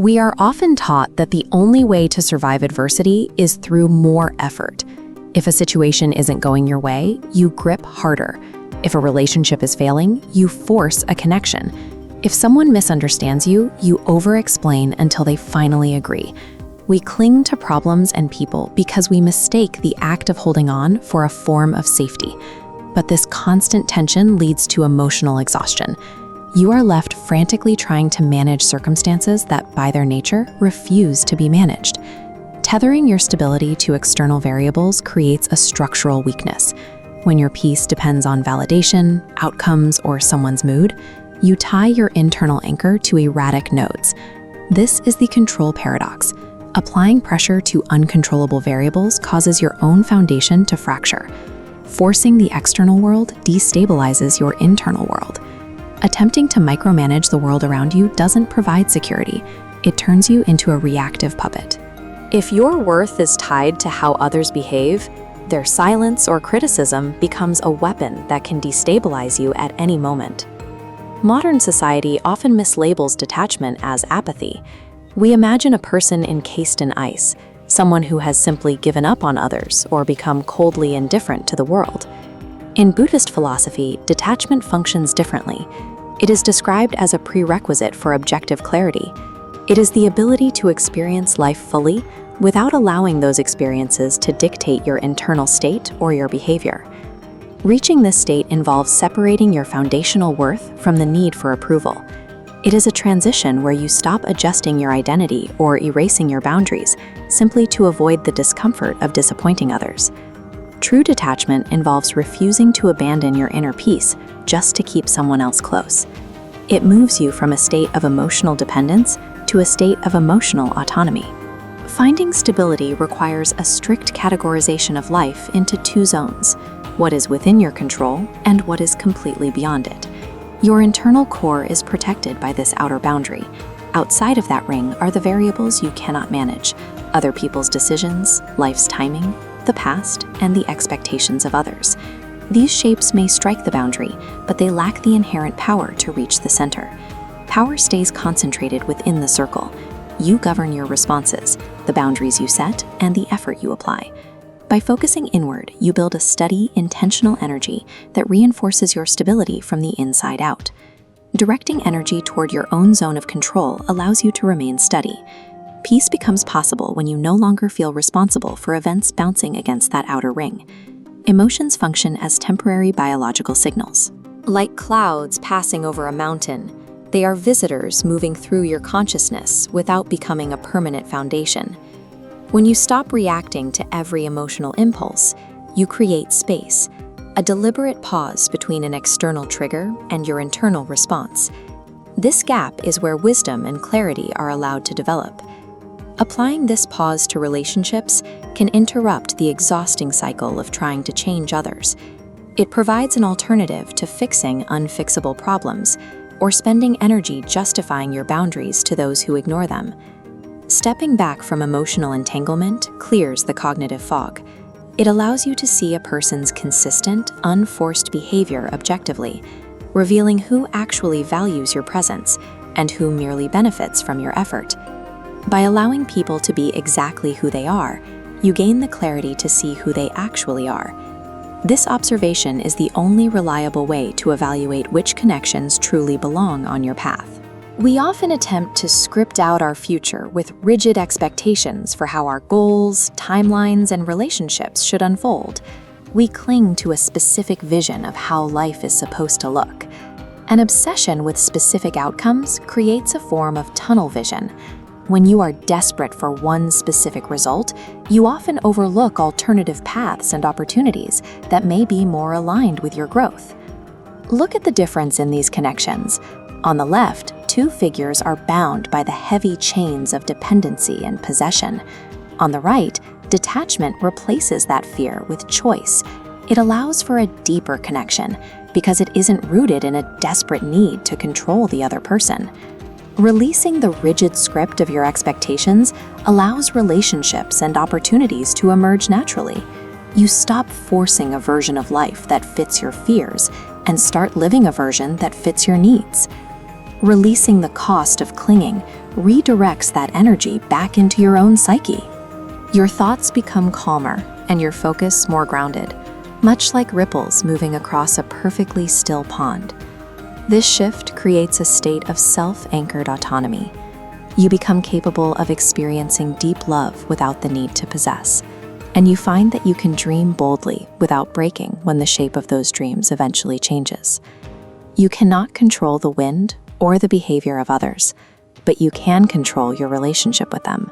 We are often taught that the only way to survive adversity is through more effort. If a situation isn't going your way, you grip harder. If a relationship is failing, you force a connection. If someone misunderstands you, you over-explain until they finally agree. We cling to problems and people because we mistake the act of holding on for a form of safety. But this constant tension leads to emotional exhaustion. You are left frantically trying to manage circumstances that, by their nature, refuse to be managed. Tethering your stability to external variables creates a structural weakness. When your peace depends on validation, outcomes, or someone's mood, you tie your internal anchor to erratic nodes. This is the control paradox. Applying pressure to uncontrollable variables causes your own foundation to fracture. Forcing the external world destabilizes your internal world. Attempting to micromanage the world around you doesn't provide security. It turns you into a reactive puppet. If your worth is tied to how others behave, their silence or criticism becomes a weapon that can destabilize you at any moment. Modern society often mislabels detachment as apathy. We imagine a person encased in ice, someone who has simply given up on others or become coldly indifferent to the world. In Buddhist philosophy, detachment functions differently. It is described as a prerequisite for objective clarity. It is the ability to experience life fully without allowing those experiences to dictate your internal state or your behavior. Reaching this state involves separating your foundational worth from the need for approval. It is a transition where you stop adjusting your identity or erasing your boundaries simply to avoid the discomfort of disappointing others. True detachment involves refusing to abandon your inner peace just to keep someone else close. It moves you from a state of emotional dependence to a state of emotional autonomy. Finding stability requires a strict categorization of life into two zones: what is within your control and what is completely beyond it. Your internal core is protected by this outer boundary. Outside of that ring are the variables you cannot manage: other people's decisions, life's timing, the past, and the expectations of others. These shapes may strike the boundary, but they lack the inherent power to reach the center. Power stays concentrated within the circle. You govern your responses, the boundaries you set, and the effort you apply. By focusing inward, you build a steady, intentional energy that reinforces your stability from the inside out. Directing energy toward your own zone of control allows you to remain steady. Peace becomes possible when you no longer feel responsible for events bouncing against that outer ring. Emotions function as temporary biological signals. Like clouds passing over a mountain, they are visitors moving through your consciousness without becoming a permanent foundation. When you stop reacting to every emotional impulse, you create space, a deliberate pause between an external trigger and your internal response. This gap is where wisdom and clarity are allowed to develop. Applying this pause to relationships can interrupt the exhausting cycle of trying to change others. It provides an alternative to fixing unfixable problems or spending energy justifying your boundaries to those who ignore them. Stepping back from emotional entanglement clears the cognitive fog. It allows you to see a person's consistent, unforced behavior objectively, revealing who actually values your presence and who merely benefits from your effort. By allowing people to be exactly who they are, you gain the clarity to see who they actually are. This observation is the only reliable way to evaluate which connections truly belong on your path. We often attempt to script out our future with rigid expectations for how our goals, timelines, and relationships should unfold. We cling to a specific vision of how life is supposed to look. An obsession with specific outcomes creates a form of tunnel vision. When you are desperate for one specific result, you often overlook alternative paths and opportunities that may be more aligned with your growth. Look at the difference in these connections. On the left, two figures are bound by the heavy chains of dependency and possession. On the right, detachment replaces that fear with choice. It allows for a deeper connection because it isn't rooted in a desperate need to control the other person. Releasing the rigid script of your expectations allows relationships and opportunities to emerge naturally. You stop forcing a version of life that fits your fears and start living a version that fits your needs. Releasing the cost of clinging redirects that energy back into your own psyche. Your thoughts become calmer and your focus more grounded, much like ripples moving across a perfectly still pond. This shift creates a state of self-anchored autonomy. You become capable of experiencing deep love without the need to possess, and you find that you can dream boldly without breaking when the shape of those dreams eventually changes. You cannot control the wind or the behavior of others, but you can control your relationship with them.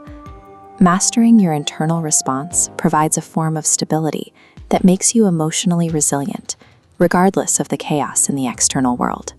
Mastering your internal response provides a form of stability that makes you emotionally resilient, regardless of the chaos in the external world.